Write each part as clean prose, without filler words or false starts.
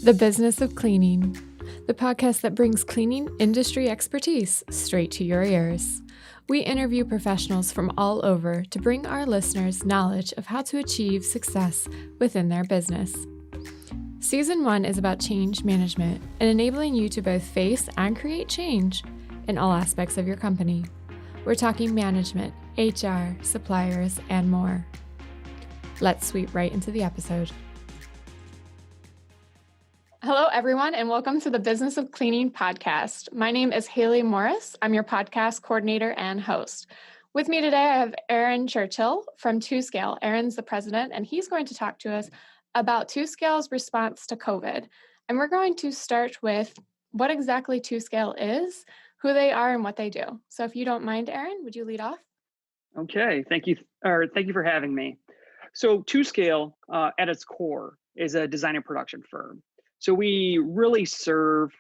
The Business of Cleaning, the podcast that brings cleaning industry expertise straight to your ears. We interview professionals from all over to bring our listeners knowledge of how to achieve success within their business. Season 1 is about change management and enabling you to both face and create change in all aspects of your company. We're talking management, HR, suppliers, and more. Let's sweep right into the episode. Hello, everyone, and welcome to the Business of Cleaning podcast. My name is Haley Morris. I'm your podcast coordinator and host. With me today, I have Aaron Churchill from 2Scale. Aaron's the president, and he's going to talk to us about 2Scale's response to COVID. And we're going to start with what exactly 2Scale is, who they are, and what they do. So if you don't mind, Aaron, would you lead off? Okay, thank you for having me. So 2Scale, at its core, is a design and production firm. So we really serve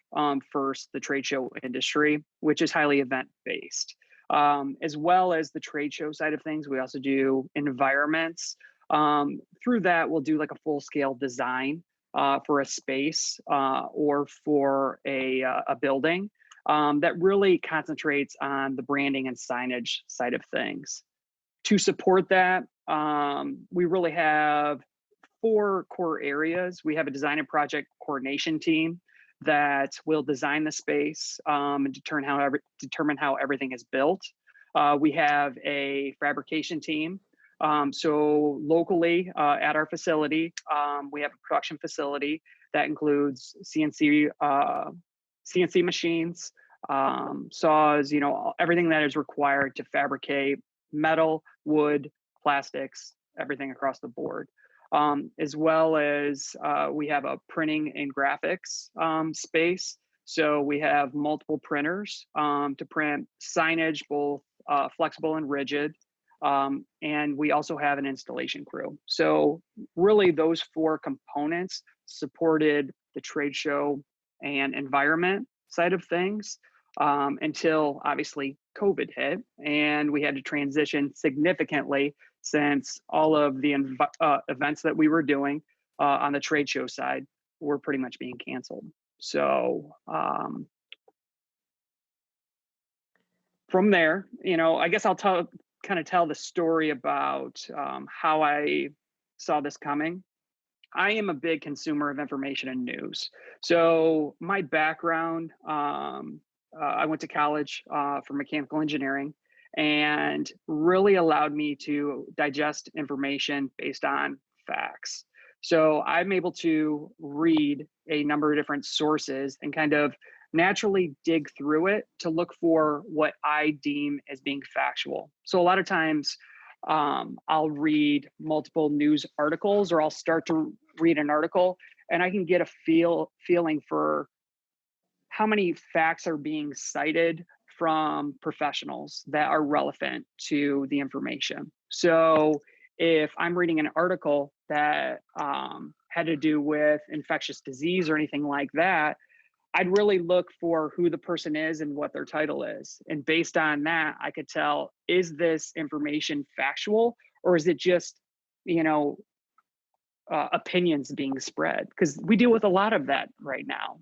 first the trade show industry, which is highly event-based, as well as the trade show side of things. We also do environments. Through that, we'll do like a full-scale design for a space or for a building that really concentrates on the branding and signage side of things. To support that, we really have 4 core areas. We have a design and project coordination team that will design the space and determine how everything is built. We have a fabrication team. So locally at our facility, we have a production facility that includes CNC machines, saws, everything that is required to fabricate metal, wood, plastics, everything across the board. As well as we have a printing and graphics space. So we have multiple printers to print signage, both flexible and rigid. And we also have an installation crew. So really those 4 components supported the trade show and environment side of things until obviously COVID hit, and we had to transition significantly since all of the events that we were doing on the trade show side were pretty much being canceled. So from there, I guess I'll tell the story about how I saw this coming. I am a big consumer of information and news. So my background, I went to college for mechanical engineering, and really allowed me to digest information based on facts. So I'm able to read a number of different sources and kind of naturally dig through it to look for what I deem as being factual. So a lot of times I'll read multiple news articles, or I'll start to read an article, and I can get a feeling for how many facts are being cited from professionals that are relevant to the information. So if I'm reading an article that had to do with infectious disease or anything like that, I'd really look for who the person is and what their title is. And based on that, I could tell, is this information factual, or is it just, opinions being spread? Because we deal with a lot of that right now.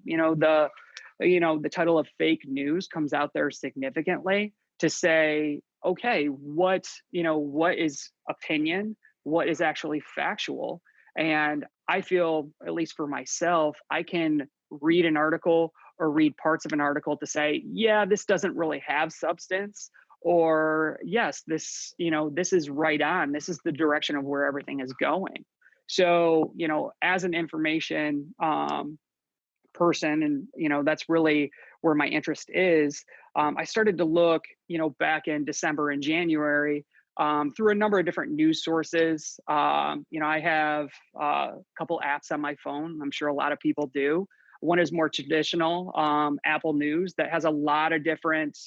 The title of fake news comes out there significantly to say, okay, what is opinion? What is actually factual? And I feel, at least for myself, I can read an article or read parts of an article to say, yeah, this doesn't really have substance, or yes, this is right on. This is the direction of where everything is going. So, as an information person, and that's really where my interest is. I started to look, back in December and January through a number of different news sources. I have a couple apps on my phone. I'm sure a lot of people do. One is more traditional, Apple News, that has a lot of different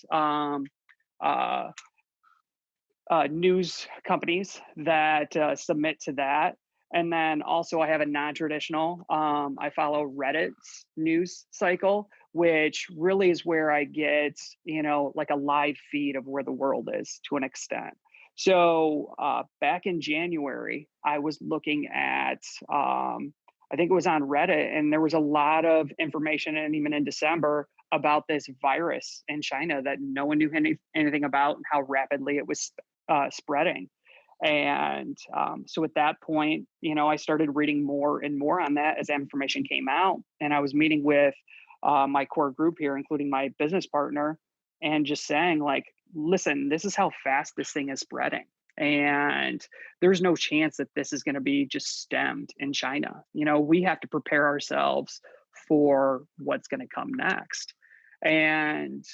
news companies that submit to that. And then also I have a non-traditional, I follow Reddit's news cycle, which really is where I get, like a live feed of where the world is to an extent. So back in January, I was looking at I think it was on Reddit, and there was a lot of information, and even in December, about this virus in China that no one knew anything about, and how rapidly it was spreading. And so at that point, I started reading more and more on that as information came out. And I was meeting with my core group here, including my business partner, and just saying, like, listen, this is how fast this thing is spreading. And there's no chance that this is going to be just stemmed in China. We have to prepare ourselves for what's going to come next. And,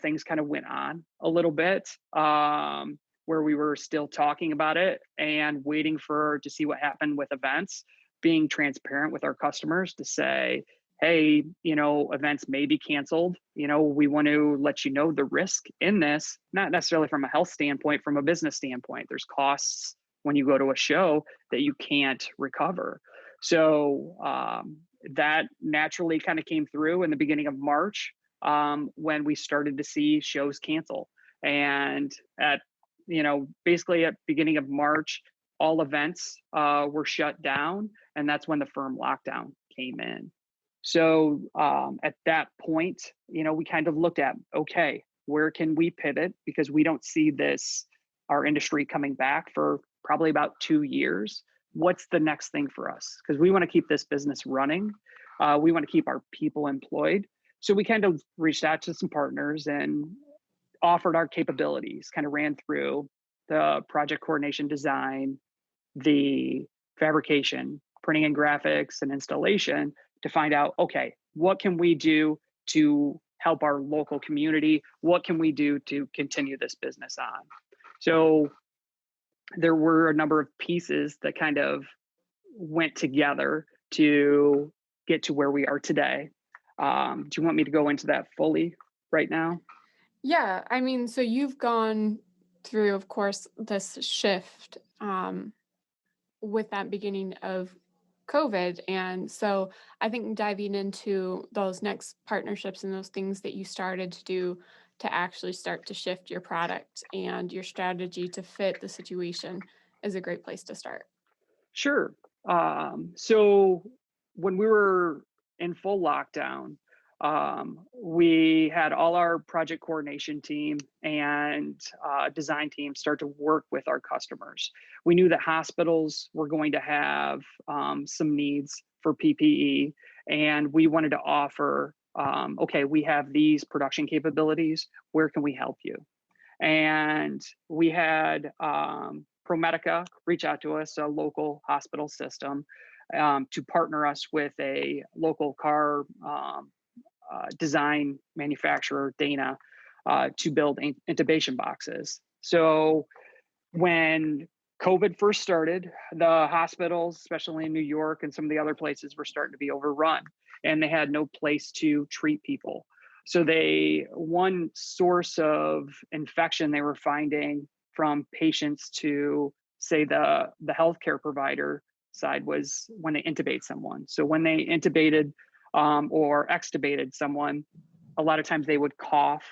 things kind of went on a little bit. Where we were still talking about it and waiting to see what happened with events, being transparent with our customers to say, hey, events may be canceled. We want to let you know the risk in this, not necessarily from a health standpoint, from a business standpoint. There's costs when you go to a show that you can't recover. So that naturally kind of came through in the beginning of March, when we started to see shows cancel. And basically at beginning of March, all events were shut down, and that's when the firm lockdown came in. So at that point, we kind of looked at, okay, where can we pivot? Because we don't see our industry coming back for probably about 2 years. What's the next thing for us? Because we want to keep this business running. We want to keep our people employed. So we kind of reached out to some partners and offered our capabilities, kind of ran through the project coordination design, the fabrication, printing and graphics, and installation to find out, okay, what can we do to help our local community? What can we do to continue this business on? So there were a number of pieces that kind of went together to get to where we are today. Do you want me to go into that fully right now? Yeah, I mean, so you've gone through, of course, this shift with that beginning of COVID. And so I think diving into those next partnerships and those things that you started to do to actually start to shift your product and your strategy to fit the situation is a great place to start. Sure. So when we were in full lockdown, we had all our project coordination team and design team start to work with our customers. We knew that hospitals were going to have some needs for PPE, and we wanted to offer, okay, we have these production capabilities. Where can we help you? And we had ProMedica reach out to us, a local hospital system, to partner us with a local car design manufacturer, Dana, to build intubation boxes. So when COVID first started, the hospitals, especially in New York and some of the other places, were starting to be overrun, and they had no place to treat people. So one source of infection they were finding from patients to, say, the healthcare provider side was when they intubate someone. So when they intubated or extubated someone, a lot of times they would cough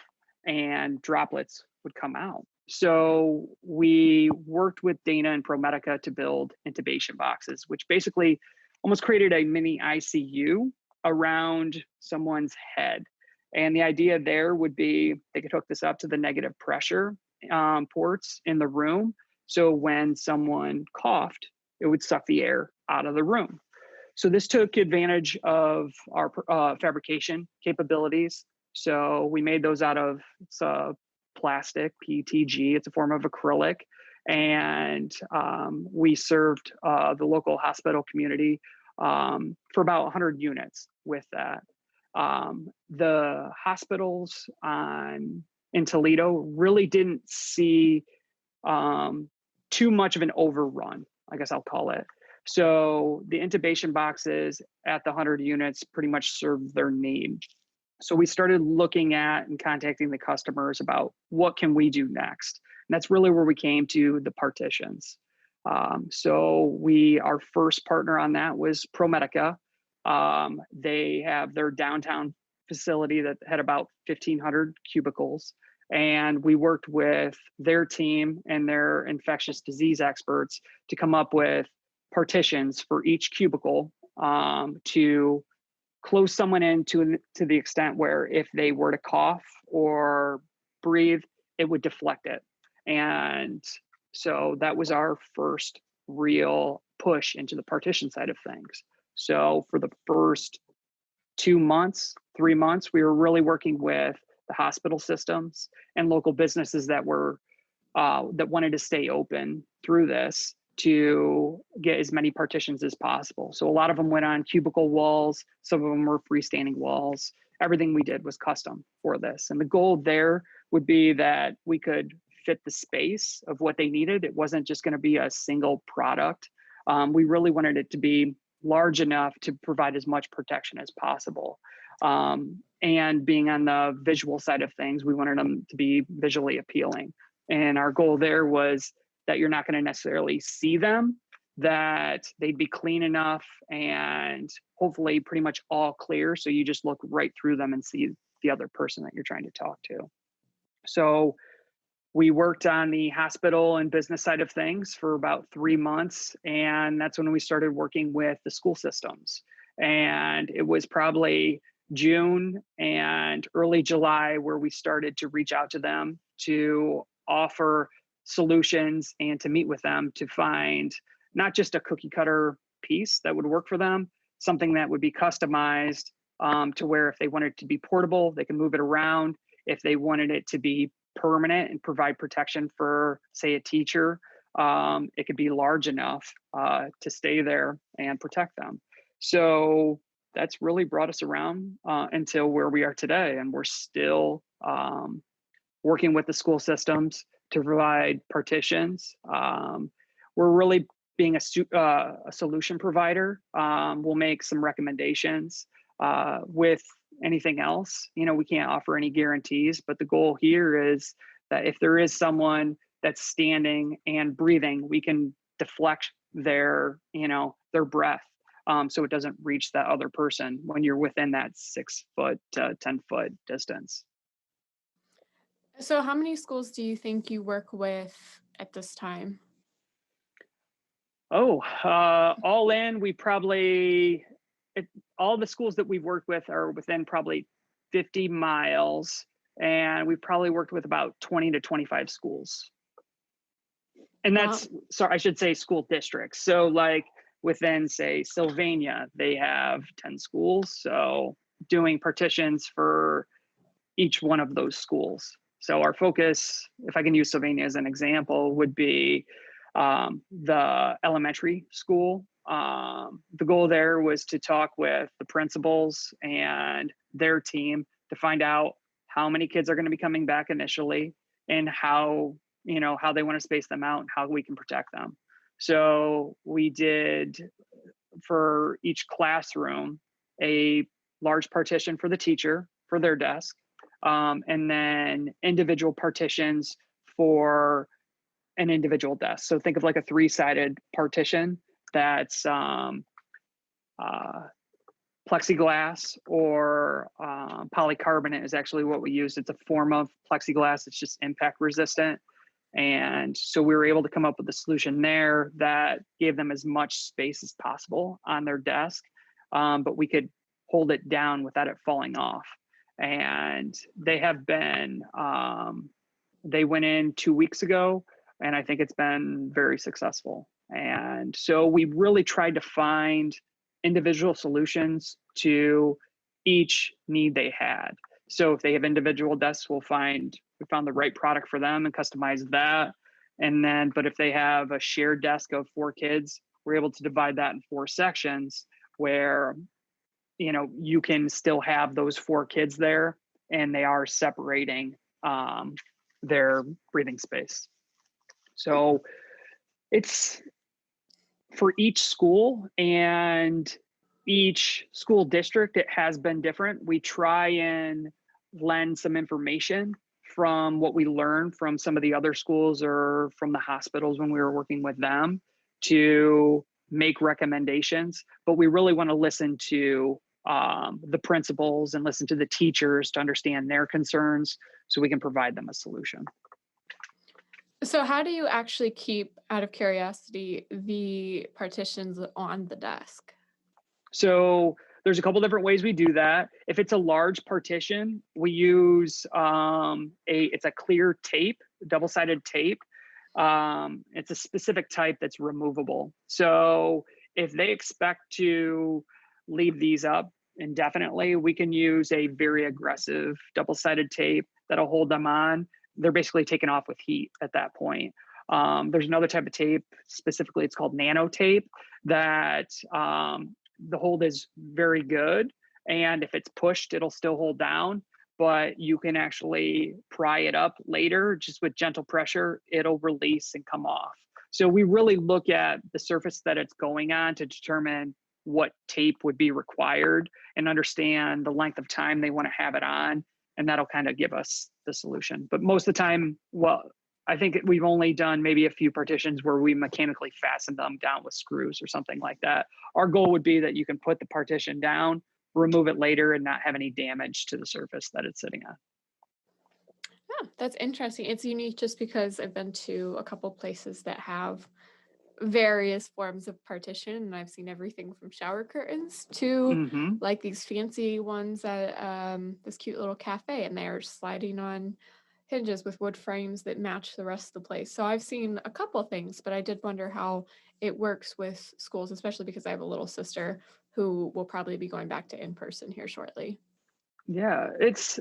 and droplets would come out. So we worked with Dana and ProMedica to build intubation boxes, which basically almost created a mini ICU around someone's head. And the idea there would be they could hook this up to the negative pressure ports in the room. So when someone coughed, it would suck the air out of the room. So this took advantage of our fabrication capabilities. So we made those out of plastic, PETG. It's a form of acrylic. And we served the local hospital community for about 100 units with that. The hospitals in Toledo really didn't see too much of an overrun, I guess I'll call it. So the intubation boxes at the 100 units pretty much served their need. So we started looking at and contacting the customers about what can we do next. And that's really where we came to the partitions. So our first partner on that was ProMedica. They have their downtown facility that had about 1,500 cubicles. And we worked with their team and their infectious disease experts to come up with partitions for each cubicle to close someone in to the extent where if they were to cough or breathe, it would deflect it. And so that was our first real push into the partition side of things. So for the first 2 months, 3 months, we were really working with the hospital systems and local businesses that wanted to stay open through this to get as many partitions as possible. So a lot of them went on cubicle walls, some of them were freestanding walls. Everything we did was custom for this. And the goal there would be that we could fit the space of what they needed. It wasn't just going to be a single product. We really wanted it to be large enough to provide as much protection as possible. And being on the visual side of things, we wanted them to be visually appealing. And our goal there was that you're not going to necessarily see them, that they'd be clean enough and hopefully pretty much all clear. So you just look right through them and see the other person that you're trying to talk to. So we worked on the hospital and business side of things for about 3 months. And that's when we started working with the school systems. And it was probably June and early July where we started to reach out to them to offer solutions and to meet with them to find not just a cookie cutter piece that would work for them, something that would be customized to where if they wanted it to be portable, they can move it around. If they wanted it to be permanent and provide protection for, say, a teacher, it could be large enough to stay there and protect them. So that's really brought us around until where we are today. And we're still working with the school systems to provide partitions. We're really being a solution provider. We'll make some recommendations with anything else. We can't offer any guarantees, but the goal here is that if there is someone that's standing and breathing, we can deflect their breath so it doesn't reach that other person when you're within that 6 foot to 10 foot distance. So, how many schools do you think you work with at this time? Oh, all in, all the schools that we've worked with are within probably 50 miles, and we've probably worked with about 20 to 25 schools. And Wow. sorry, I should say school districts. So like within, say, Sylvania, they have 10 schools. So doing partitions for each one of those schools. So our focus, if I can use Sylvania as an example, would be the elementary school. The goal there was to talk with the principals and their team to find out how many kids are going to be coming back initially and how they want to space them out and how we can protect them. So we did for each classroom a large partition for the teacher for their desk, and then individual partitions for an individual desk. So think of like a 3-sided partition that's plexiglass or polycarbonate is actually what we use. It's a form of plexiglass. It's just impact resistant. And so we were able to come up with a solution there that gave them as much space as possible on their desk, but we could hold it down without it falling off. And they have been, they went in 2 weeks ago, and I think it's been very successful. And so we really tried to find individual solutions to each need they had. So if they have individual desks, we found the right product for them and customize that. And then, but if they have a shared desk of 4 kids, we're able to divide that in 4 sections where, you can still have those 4 kids there and they are separating their breathing space. So it's for each school and each school district, it has been different. We try and lend some information from what we learned from some of the other schools or from the hospitals when we were working with them to make recommendations, but we really want to listen to the principals and listen to the teachers to understand their concerns so we can provide them a solution. So, how do you actually keep, out of curiosity, the partitions on the desk? So there's a couple different ways we do that. If it's a large partition, we use it's a clear tape, double-sided tape. It's a specific type that's removable. So if they expect to leave these up indefinitely, we can use a very aggressive double-sided tape that'll hold them on. They're basically taken off with heat at that point. There's another type of tape, specifically it's called nano tape, that the hold is very good. And if it's pushed, it'll still hold down, but you can actually pry it up later, just with gentle pressure, it'll release and come off. So we really look at the surface that it's going on to determine what tape would be required and understand the length of time they want to have it on. And that'll kind of give us the solution. But most of the time, well, I think we've only done maybe a few partitions where we mechanically fasten them down with screws or something like that. Our goal would be that you can put the partition down, remove it later, and not have any damage to the surface that it's sitting on. Yeah, that's interesting. It's unique just because I've been to a couple places that have various forms of partition, and I've seen everything from shower curtains to Mm-hmm. like these fancy ones at this cute little cafe, and they're sliding on hinges with wood frames that match the rest of the place. So I've seen a couple things, but I did wonder how it works with schools, especially because I have a little sister who will probably be going back to in person here shortly. Yeah,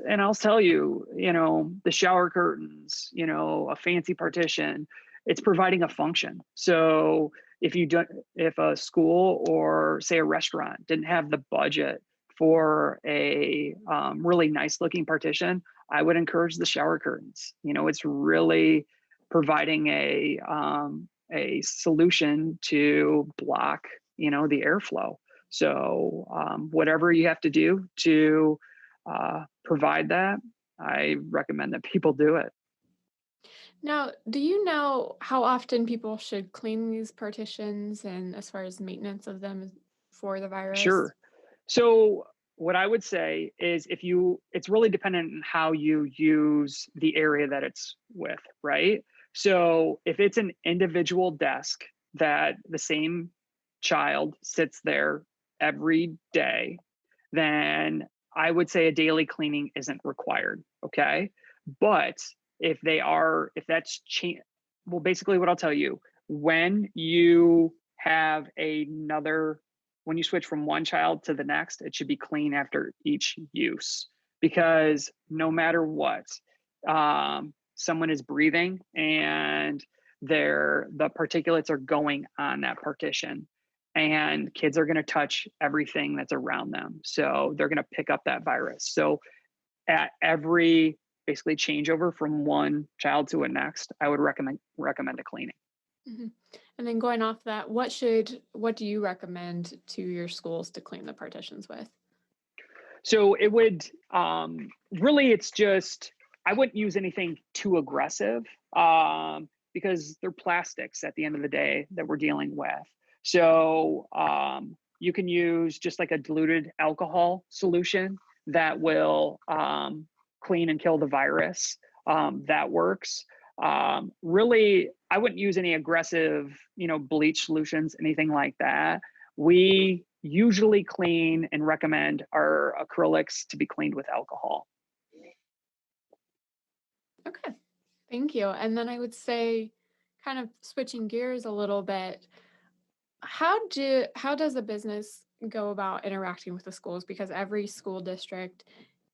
and I'll tell you, the shower curtains, a fancy partition, it's providing a function. So if a school or say a restaurant didn't have the budget for a really nice looking partition, I would encourage the shower curtains. It's really providing a solution to block, the airflow. So whatever you have to do to provide that, I recommend that people do it. Now, do you know how often people should clean these partitions and as far as maintenance of them for the virus? Sure. So what I would say is it's really dependent on how you use the area that it's with, right? So if it's an individual desk that the same child sits there every day, then I would say a daily cleaning isn't required. Okay. But if that's change, well, basically what I'll tell you, when you have another, when you switch from one child to the next, it should be clean after each use, because no matter what, someone is breathing and the particulates are going on that partition, and kids are going to touch everything that's around them. So they're going to pick up that virus. So at every basically changeover from one child to a next, I would recommend a cleaning. Mhm. And then going off that, what do you recommend to your schools to clean the partitions with? So it would really, it's just, I wouldn't use anything too aggressive, because they're plastics at the end of the day that we're dealing with. So you can use just like a diluted alcohol solution that will clean and kill the virus. That works. Really, I wouldn't use any aggressive, bleach solutions, anything like that. We usually clean and recommend our acrylics to be cleaned with alcohol. Okay. Thank you. And then I would say, kind of switching gears a little bit, how does a business go about interacting with the schools? Because every school district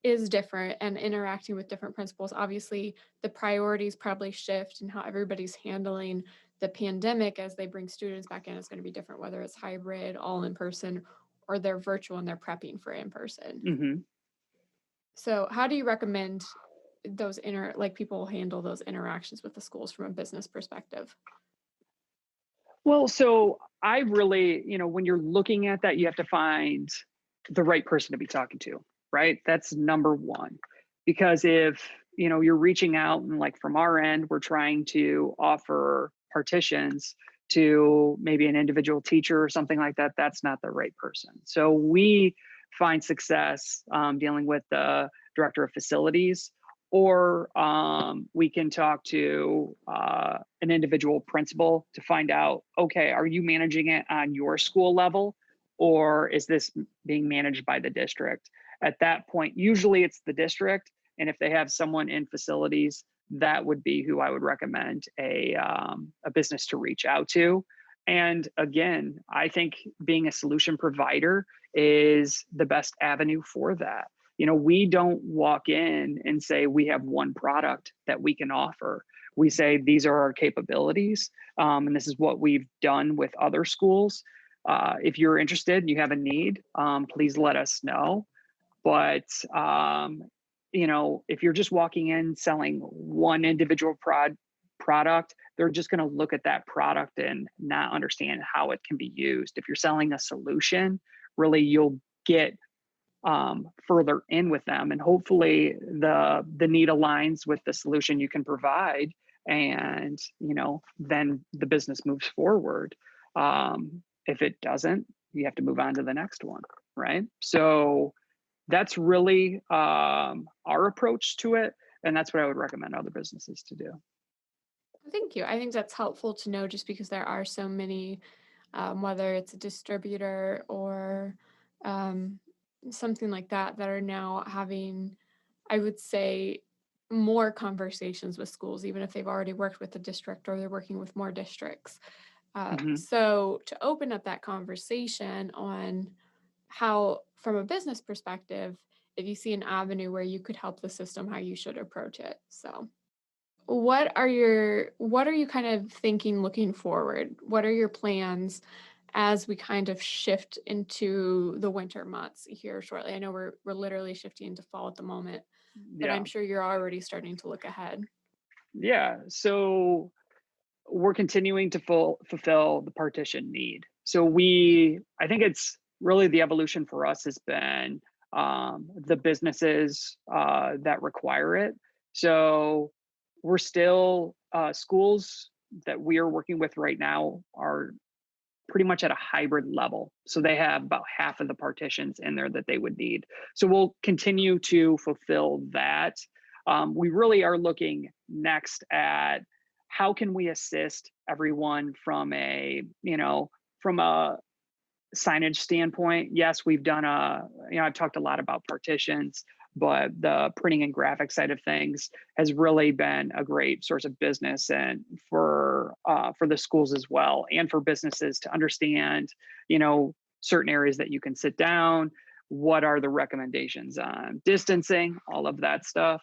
is different and interacting with different principals. Obviously, the priorities probably shift and how everybody's handling the pandemic as they bring students back in is going to be different, whether it's hybrid, all in person, or they're virtual and they're prepping for in person. Hmm. So, how do you recommend like people handle those interactions with the schools from a business perspective? Well, so I really, when you're looking at that, you have to find the right person to be talking to, right? That's number one. Because if, you're reaching out and like from our end, we're trying to offer partitions to maybe an individual teacher or something like that, that's not the right person. So we find success dealing with the director of facilities, or we can talk to an individual principal to find out, okay, are you managing it on your school level, or is this being managed by the district? At that point, usually it's the district. And if they have someone in facilities, that would be who I would recommend a business to reach out to. And again, I think being a solution provider is the best avenue for that. We don't walk in and say we have one product that we can offer. We say these are our capabilities, and this is what we've done with other schools. If you're interested and you have a need, please let us know. But if you're just walking in selling one individual product, they're just going to look at that product and not understand how it can be used. If you're selling a solution, really you'll get further in with them, and hopefully the need aligns with the solution you can provide, and then the business moves forward. If it doesn't, you have to move on to the next one, right? So that's really our approach to it, and that's what I would recommend other businesses to do. Thank you. I think that's helpful to know just because there are so many, whether it's a distributor or um, something like that, that are now having, I would say, more conversations with schools, even if they've already worked with the district or they're working with more districts. Hmm. So to open up that conversation on how, from a business perspective, if you see an avenue where you could help the system, how you should approach it. So what are you kind of thinking looking forward? What are your plans as we kind of shift into the winter months here shortly? I know we're literally shifting into fall at the moment, but I'm Yeah. sure you're already starting to look ahead. Yeah. So we're continuing to fulfill the partition need. So I think it's really the evolution for us has been the businesses that require it. So we're still schools that we are working with right now are pretty much at a hybrid level. So they have about half of the partitions in there that they would need. So we'll continue to fulfill that. We really are looking next at how can we assist everyone from a signage standpoint. Yes, we've done I've talked a lot about partitions, but the printing and graphic side of things has really been a great source of business, and for the schools as well, and for businesses to understand, certain areas that you can sit down. What are the recommendations on distancing, all of that stuff.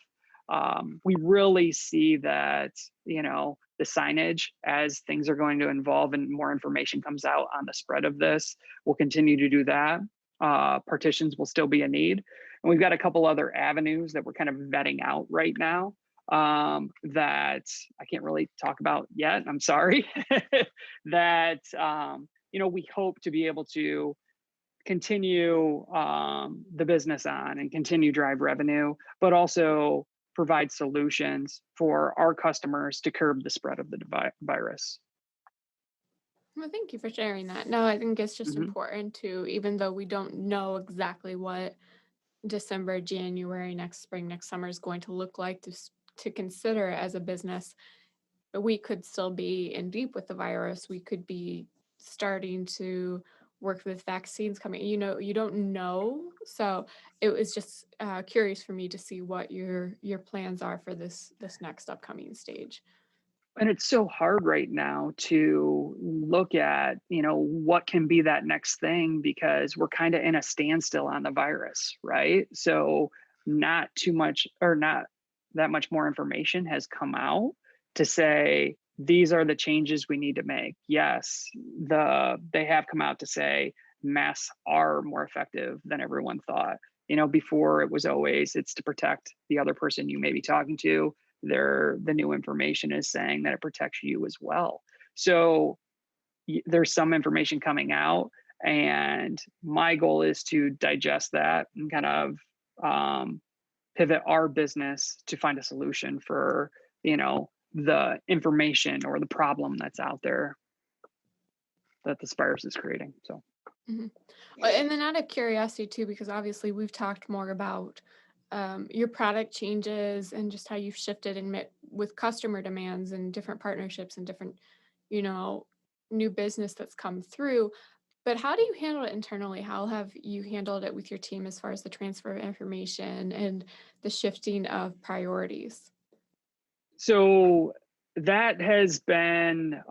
We really see that, the signage, as things are going to evolve and more information comes out on the spread of this, we'll continue to do that. Partitions will still be a need. And we've got a couple other avenues that we're kind of vetting out right now, that I can't really talk about yet. I'm sorry. That, we hope to be able to continue the business on and continue drive revenue, but also provide solutions for our customers to curb the spread of the virus. Well, thank you for sharing that. No, I think it's just Hmm. important to, even though we don't know exactly what December, January, next spring, next summer is going to look like, to consider as a business. We could still be in deep with the virus. We could be starting to work with vaccines coming. You don't know. So it was just curious for me to see what your plans are for this next upcoming stage. And it's so hard right now to look at, what can be that next thing, because we're kind of in a standstill on the virus, right? So not too much, or not that much more information has come out to say these are the changes we need to make. Yes, they have come out to say masks are more effective than everyone thought. Before it was always it's to protect the other person you may be talking to. The new information is saying that it protects you as well. So there's some information coming out, and my goal is to digest that and kind of pivot our business to find a solution for the information or the problem that's out there that this virus is creating. So Mhm. And then out of curiosity too, because obviously we've talked more about your product changes and just how you've shifted and met with customer demands and different partnerships and different, you know, new business that's come through. But how do you handle it internally? How have you handled it with your team as far as the transfer of information and the shifting of priorities? So that has been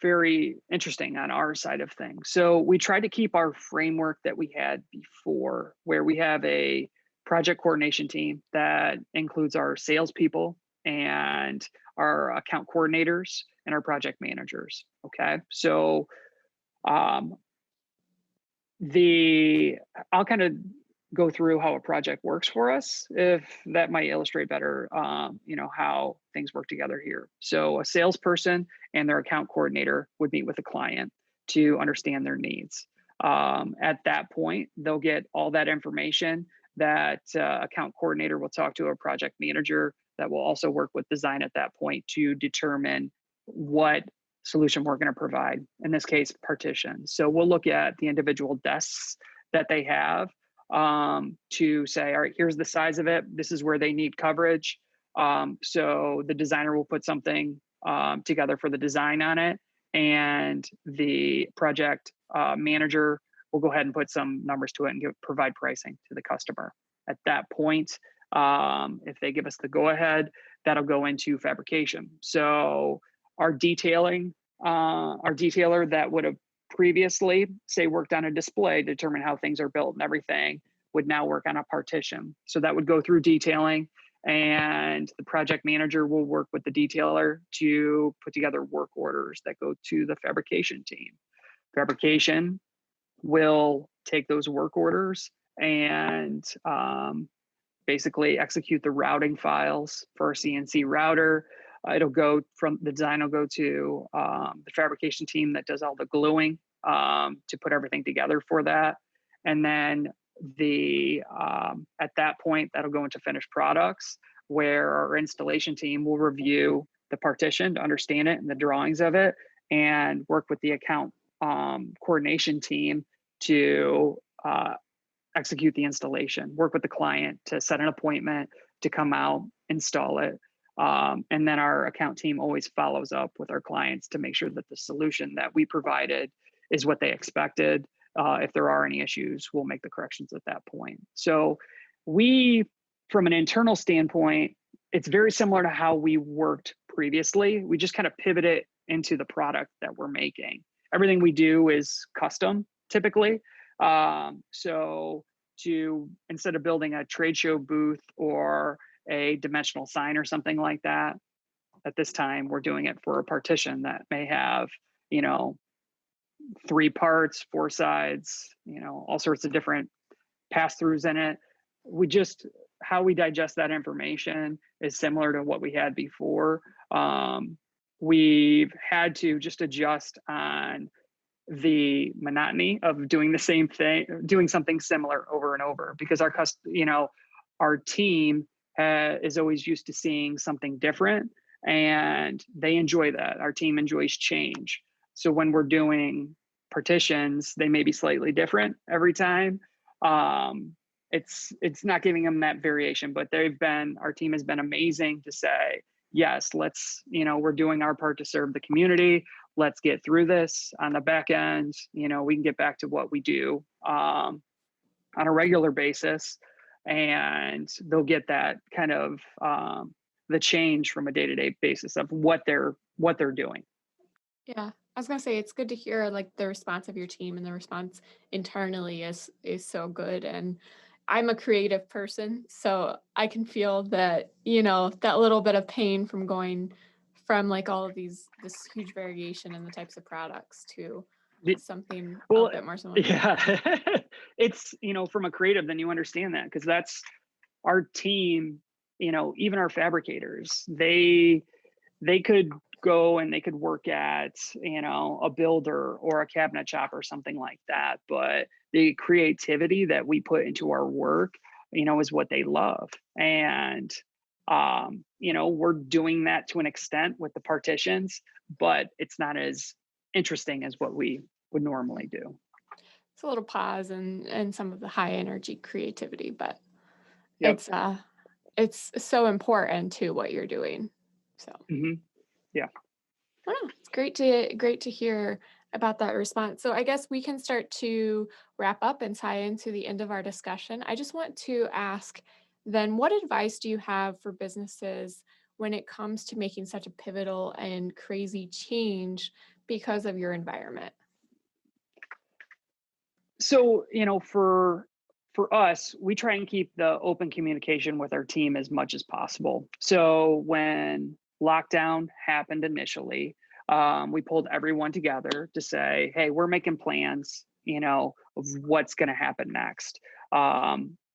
very interesting on our side of things. So we try to keep our framework that we had before, where we have a project coordination team that includes our salespeople and our account coordinators and our project managers. Okay. So um, the I'll kind of go through how a project works for us, if that might illustrate better, how things work together here. So a salesperson and their account coordinator would meet with a client to understand their needs. At that point, they'll get all that information. That account coordinator will talk to a project manager that will also work with design at that point to determine what solution we're going to provide. In this case, partitions. So we'll look at the individual desks that they have, to say, all right, here's the size of it. This is where they need coverage. So the designer will put something together for the design on it, and the project manager will go ahead and put some numbers to it and provide pricing to the customer. At that point, if they give us the go ahead, that'll go into fabrication. So our our detailer that would have previously, say, worked on a display to determine how things are built and everything, would now work on a partition. So that would go through detailing, and the project manager will work with the detailer to put together work orders that go to the fabrication team. Fabrication will take those work orders and basically execute the routing files for a CNC router. It'll go from the design will go to the fabrication team that does all the gluing to put everything together for that. And then at that point, that'll go into finished products, where our installation team will review the partition to understand it and the drawings of it, and work with the account coordination team to execute the installation, work with the client to set an appointment to come out, install it. And then our account team always follows up with our clients to make sure that the solution that we provided is what they expected. If there are any issues, we'll make the corrections at that point. So from an internal standpoint, it's very similar to how we worked previously. We just kind of pivot it into the product that we're making. Everything we do is custom typically. So instead of building a trade show booth or a dimensional sign or something like that, at this time, we're doing it for a partition that may have, 3 parts, 4 sides, all sorts of different pass-throughs in it. How we digest that information is similar to what we had before. We've had to just adjust on the monotony of doing the same thing, doing something similar over and over, because our team is always used to seeing something different, and they enjoy that. Our team enjoys change. So when we're doing partitions, they may be slightly different every time. It's not giving them that variation, but our team has been amazing to say, yes, we're doing our part to serve the community. Let's get through this on the back end. We can get back to what we do on a regular basis, and they'll get that kind of the change from a day-to-day basis of what they're doing. Yeah. I was gonna say it's good to hear like the response of your team, and the response internally is so good. And I'm a creative person, so I can feel that, that little bit of pain from going from like all of this huge variation in the types of products to something a Well, bit more similar. yeah, it's, from a creative, then you understand that, because that's our team. Even our fabricators, they could go and they could work at, a builder or a cabinet shop or something like that. But the creativity that we put into our work, is what they love. And, we're doing that to an extent with the partitions, but it's not as interesting as what we would normally do. It's a little pause and some of the high energy creativity, but Yep. it's so important to what you're doing. So Hmm. Yeah. I don't know. It's great to hear about that response. So I guess we can start to wrap up and tie into the end of our discussion. I just want to ask then, what advice do you have for businesses when it comes to making such a pivotal and crazy change because of your environment? So, for us, we try and keep the open communication with our team as much as possible. So when lockdown happened initially, we pulled everyone together to say, "Hey, we're making plans, of what's going to happen next."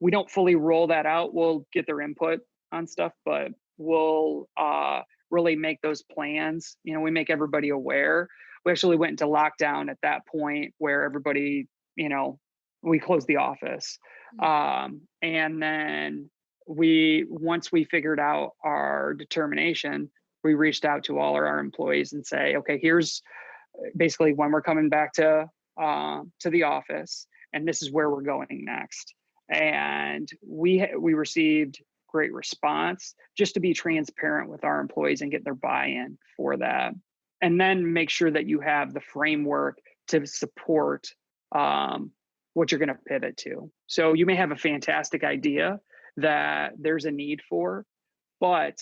We don't fully roll that out. We'll get their input on stuff, but we'll really make those plans. We make everybody aware. We actually went into lockdown at that point where everybody, you know, we closed the office. Mm. And then once we figured out our determination, we reached out to all our employees and say, okay, here's basically when we're coming back to the office, and this is where we're going next. And we received great response just to be transparent with our employees and get their buy-in for that, and then make sure that you have the framework to support what you're going to pivot to. So you may have a fantastic idea that there's a need for, but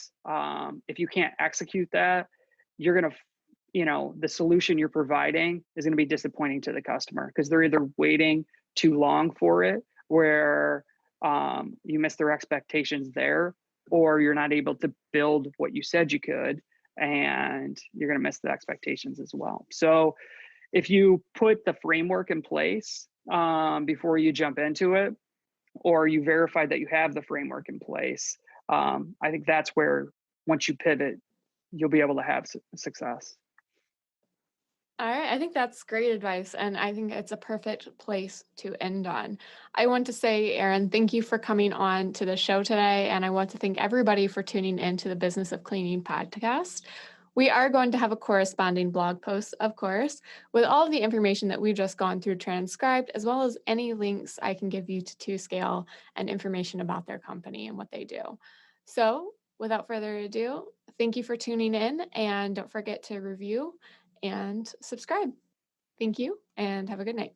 if you can't execute that, you're going to, the solution you're providing is going to be disappointing to the customer because they're either waiting too long for it, where you miss their expectations there, or you're not able to build what you said you could, and you're going to miss the expectations as well. So if you put the framework in place before you jump into it, or you verify that you have the framework in place, I think that's where, once you pivot, you'll be able to have success. All right, I think that's great advice, and I think it's a perfect place to end on. I want to say, Erin, thank you for coming on to the show today, and I want to thank everybody for tuning in to the Business of Cleaning podcast. We are going to have a corresponding blog post, of course, with all of the information that we've just gone through transcribed, as well as any links I can give you to Two Scale and information about their company and what they do. So, without further ado, thank you for tuning in, and don't forget to review and subscribe. Thank you and have a good night.